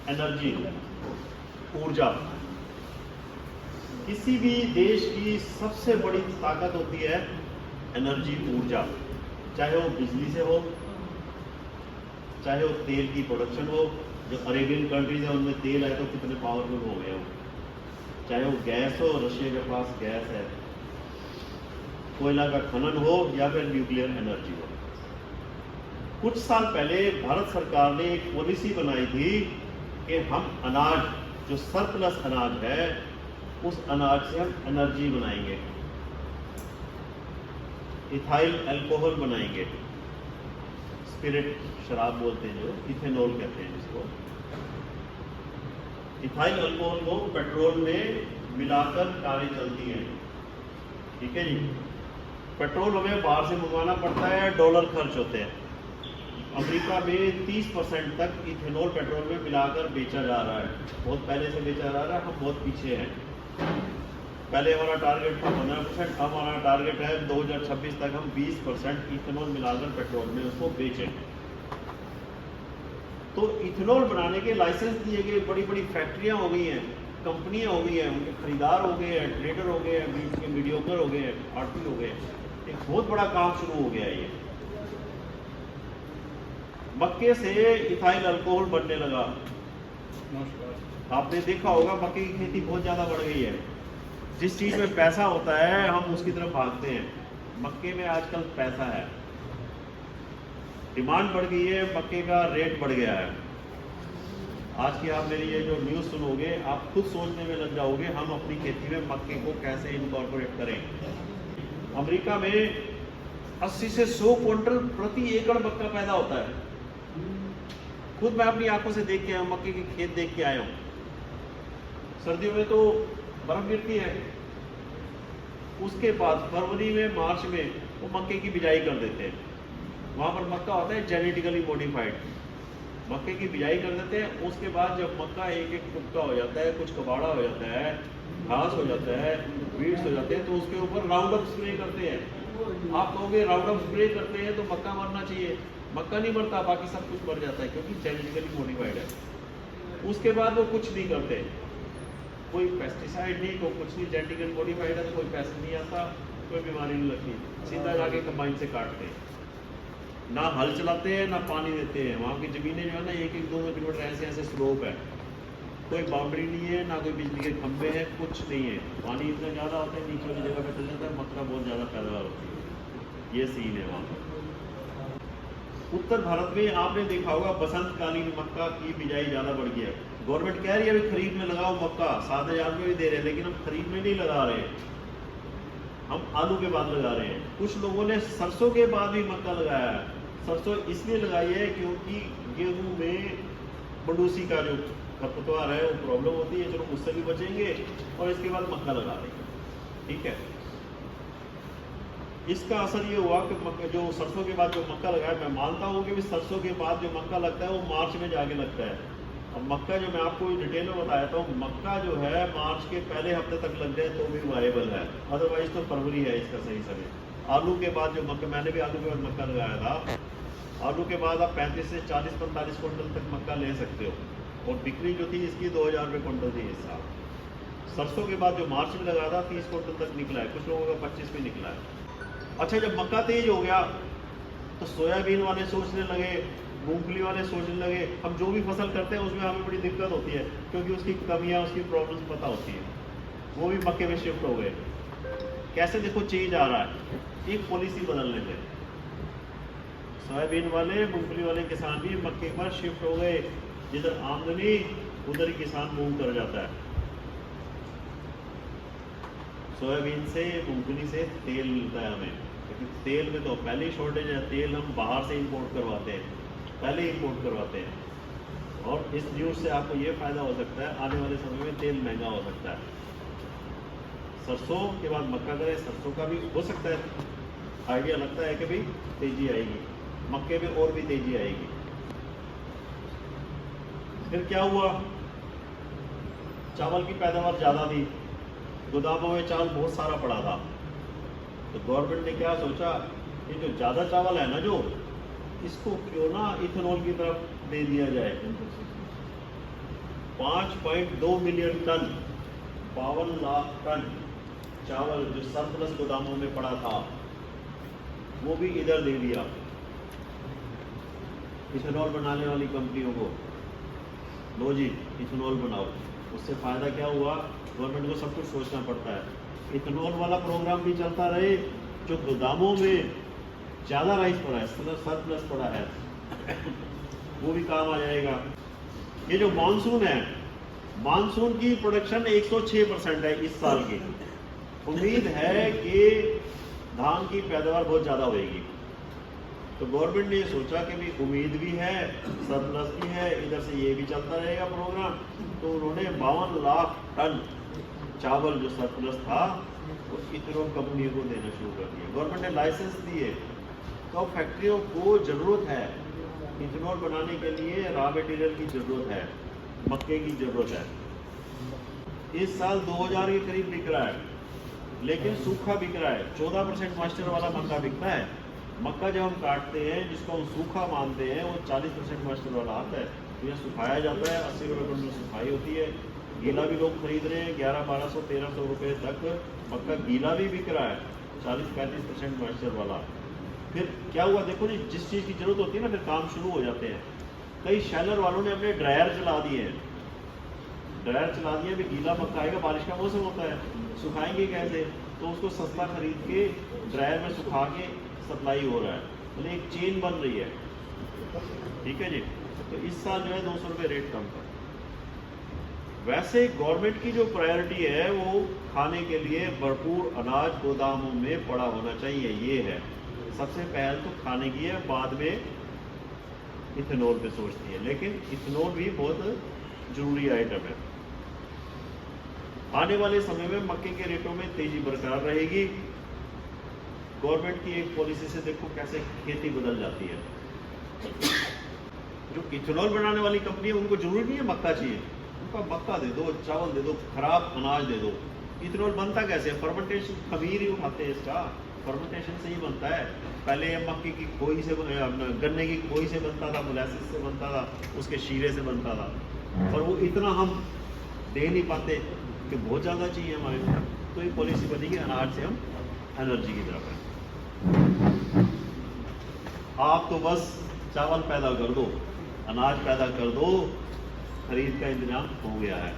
Energy, ऊर्जा। किसी भी देश की सबसे बड़ी ताकत होती है एनर्जी, ऊर्जा। चाहे वो बिजली से हो, चाहे वो तेल की प्रोडक्शन हो, जो अरेबियन कंट्रीज है उनमें तेल है तो कितने पावरफुल हो गए हो। चाहे वो गैस हो, रशिया के पास गैस है, कोयला का खनन हो या फिर न्यूक्लियर एनर्जी हो। कुछ साल पहले भारत सरकार ने एक पॉलिसी बनाई थी कि हम अनाज, जो सरप्लस अनाज है, उस अनाज से हम एनर्जी बनाएंगे, इथाइल अल्कोहल बनाएंगे, स्पिरिट शराब बोलते हैं जो, इथेनॉल कहते हैं जिसको। इथाइल अल्कोहल को पेट्रोल में मिलाकर कारें चलती हैं, ठीक है जी। पेट्रोल हमें बाहर से मंगवाना पड़ता है, डॉलर खर्च होते हैं। अमेरिका में 30% तक इथेनॉल पेट्रोल में मिलाकर बेचा जा रहा है, बहुत पहले से बेचा जा रहा है, हम बहुत पीछे हैं। पहले हमारा टारगेट था 15%, अब हमारा टारगेट है 2026 तक हम 20% इथेनॉल मिलाकर पेट्रोल में उसको बेचें। तो इथेनॉल बनाने के लाइसेंस दिए गए, बड़ी बड़ी फैक्ट्रियां हो गई हैं, कंपनियां हो गई हैं, उनके खरीदार हो गए हैं, ट्रेडर हो गए हैं, बीच के मीडियोकर हो गए हैं, आड़ती हो गए हैं। एक बहुत बड़ा काम शुरू हो गया है। ये मक्के से इथाइल अल्कोहल बनने लगा। आपने देखा होगा मक्के की खेती बहुत ज्यादा बढ़ गई है। जिस चीज में पैसा होता है हम उसकी तरफ भागते हैं। मक्के में आजकल पैसा है, डिमांड बढ़ गई है, मक्के का रेट बढ़ गया है। आज की आप मेरी ये जो न्यूज़ सुनोगे, आप खुद सोचने में लग जाओगे हम अपनी खेती में मक्के को कैसे इनकॉर्पोरेट करें। अमेरिका में 80 से 100 क्विंटल प्रति एकड़ मक्का पैदा होता है। खुद मैं अपनी आंखों से देख के आया हूँ, मक्के के खेत देख के आया हूँ। सर्दियों में तो बर्फ गिरती है, उसके बाद फरवरी में, मार्च में वो मक्के की बिजाई कर देते हैं। वहाँ पर मक्का होता है जेनेटिकली मॉडिफाइड, मक्के की बिजाई कर देते हैं। उसके बाद जब मक्का एक एक टुकड़ा हो जाता है, कुछ कबाड़ा हो जाता है, घास हो जाता है, वीड्स हो जाते हैं, तो उसके ऊपर राउंड अप स्प्रे करते हैं। आप कहोगे राउंड अप स्प्रे करते हैं तो मक्का मरना चाहिए, मक्का नहीं मरता, बाकी सब कुछ मर जाता है क्योंकि जेनेटिकली मॉडिफाइड है। उसके बाद वो कुछ नहीं करते, कोई पेस्टिसाइड नहीं, कोई कुछ नहीं, जेनेटिकली मॉडिफाइड है तो कोई पैसा नहीं आता, कोई बीमारी नहीं लगती, सीधा जाके कंबाइन से काटते हैं। ना हल चलाते हैं ना पानी देते हैं। वहाँ की ज़मीनें जो है ना 1-1, 2-2 किलोमीटर ऐसे ऐसे स्लोप है, कोई बाउंड्री नहीं है, ना कोई बिजली के खंभे हैं, कुछ नहीं है। पानी इतना ज़्यादा होता है, नीचे वाली जगह पे चल जाता है, मक्का बहुत ज़्यादा पैदावार होती है। ये सीन है वहाँ पर। उत्तर भारत में आपने देखा होगा बसंतकालीन मक्का की बिजाई ज़्यादा बढ़ गई है। गवर्नमेंट कह रही है अभी खरीद में लगाओ मक्का, 7,000 में भी दे रहे हैं, लेकिन हम खरीद में नहीं लगा रहे, हम आलू के बाद लगा रहे हैं। कुछ लोगों ने सरसों के बाद भी मक्का लगाया है। सरसों इसलिए लगाई है क्योंकि गेहूं में बंडूसी का जो खरपतवार है वो प्रॉब्लम होती है, चलो उससे भी बचेंगे, और इसके बाद मक्का लगा देंगे, ठीक है। इसका असर ये हुआ कि जो सरसों के बाद जो मक्का लगाया, मैं मानता हूँ कि सरसों के बाद जो मक्का लगता है वो मार्च में जाके लगता है। अब मक्का जो मैं आपको डिटेल में बताया था, मक्का जो है मार्च के पहले हफ्ते तक लग जाए तो भी वायबल है, अदरवाइज तो फरवरी है इसका सही समय। आलू के बाद जो मक्का, मैंने भी आलू के बाद मक्का लगाया था, आलू के बाद आप 35 से 40-45 क्विंटल तक मक्का ले सकते हो, और बिक्री जो थी इसकी 2,000 रुपये क्विंटल थी इस साल। सरसों के बाद जो मार्च में लगाया था 30 क्विंटल तक निकला है, कुछ लोगों का 25 भी निकला है। अच्छा, जब मक्का तेज हो गया तो सोयाबीन वाले सोचने लगे, मूंगफली वाले सोचने लगे, हम जो भी फसल करते हैं उसमें हमें बड़ी दिक्कत होती है क्योंकि उसकी कमियां, उसकी प्रॉब्लम्स पता होती है, वो भी मक्के में शिफ्ट हो गए। कैसे देखो चेंज आ रहा है, एक पॉलिसी बदलने से सोयाबीन वाले, मूंगफली वाले किसान भी मक्के पर शिफ्ट हो गए। जिधर आमदनी उधर ही किसान मूंग कर जाता है। सोयाबीन से, मूंगफली से तेल मिलता है हमें, क्योंकि तेल में तो पहले ही शॉर्टेज है, तेल हम बाहर से इंपोर्ट करवाते हैं, पहले इंपोर्ट करवाते हैं। और इस न्यूज़ से आपको ये फ़ायदा हो सकता है, आने वाले समय में तेल महंगा हो सकता है। सरसों के बाद मक्का करें, सरसों का भी हो सकता है, आइडिया लगता है कि भाई तेज़ी आएगी, मक्के में और भी तेज़ी आएगी। फिर क्या हुआ, चावल की पैदावार ज़्यादा थी, गोदामों में चावल बहुत सारा पड़ा था, तो गवर्नमेंट ने क्या सोचा, ये जो ज़्यादा चावल है ना, जो इसको क्यों ना इथेनॉल की तरफ दे दिया जाए। 5.2 मिलियन टन, 52 लाख टन चावल जो सरप्लस गोदामों में पड़ा था वो भी इधर दे दिया इथेनॉल बनाने वाली कंपनियों को। लो जी, इथेनॉल बनाओ। उससे फायदा क्या हुआ? गवर्नमेंट को सब कुछ सोचना पड़ता है। इथेनॉल वाला प्रोग्राम भी चलता रहे, जो गोदामों में ज़्यादा राइस पड़ा है, सरप्लस पड़ा है, वो भी काम आ जाएगा। ये जो मानसून है, मानसून की प्रोडक्शन 106% है इस साल की। उम्मीद है कि धान की पैदावार बहुत ज़्यादा होगी। तो गवर्नमेंट ने ये सोचा कि भी उम्मीद भी है, सरप्लस भी है, इधर से ये भी चलता रहेगा प्रोग्राम। तो उन्होंने 52 लाख टन चावल जो सरप्लस था वो इथेनॉल कंपनियों को देना शुरू कर दिया। गवर्नमेंट ने लाइसेंस दिए। तो फैक्ट्रियों को ज़रूरत है इथेनॉल बनाने के लिए, रॉ मटेरियल की ज़रूरत है, मक्के की ज़रूरत है। इस साल 2000 के करीब बिक रहा है, लेकिन सूखा बिक रहा है। 14% मॉइस्चर वाला मक्का बिकता है। मक्का जब हम काटते हैं, जिसको हम सूखा मानते हैं, वो 40% मॉइस्चर वाला आता है। तो यह सुखाया जाता है, 80 रुपये क्विंटल सुखाई होती है। गीला भी लोग खरीद रहे हैं, 1100-1200 रुपये तक मक्का गीला भी बिक रहा है, 40-35% मॉइस्चर वाला। फिर क्या हुआ देखो जी, जिस चीज़ की जरूरत होती है ना, फिर काम शुरू हो जाते हैं। कई शैलर वालों ने अपने ड्रायर चला दिए हैं। ड्रायर चला दिए, भी गीला मक्का आएगा, बारिश का मौसम होता है, सुखाएंगे कैसे? तो उसको सस्ता खरीद के ड्रायर में सुखा के सप्लाई हो रहा है, मतलब एक चेन बन रही है। ठीक है जी। तो इस साल जो है 200 रुपये रेट कम था। वैसे गवर्नमेंट की जो प्रायोरिटी है वो खाने के लिए भरपूर अनाज गोदामों में पड़ा होना चाहिए, ये है। सबसे पहले तो खाने की है, बाद में इथेनॉल पे सोचती है। लेकिन इथेनॉल भी बहुत जरूरी आइटम है। आने वाले समय में मक्के के रेटों में तेजी बरकरार रहेगी। गवर्नमेंट की एक पॉलिसी से देखो कैसे खेती बदल जाती है। जो इथेनॉल बनाने वाली कंपनी है, उनको जरूरी नहीं है मक्का चाहिए, उनका मक्का दे दो, चावल दे दो, खराब अनाज दे दो। इथेनॉल बनता कैसे? फर्मेंटेशन, खमीर ही उठाते हैं इसका, फर्मेंटेशन से ही बनता है। पहले ये मक्के की खोई से, गन्ने की खोई से बनता था, मोलासिस से बनता था, उसके शीरे से बनता था। और वो इतना हम दे नहीं पाते कि बहुत ज़्यादा चाहिए हमारे को। तो ये पॉलिसी बनी कि अनाज से हम एनर्जी की तरफ है। आप तो बस चावल पैदा कर दो, अनाज पैदा कर दो, खरीद का इंतजाम हो गया है।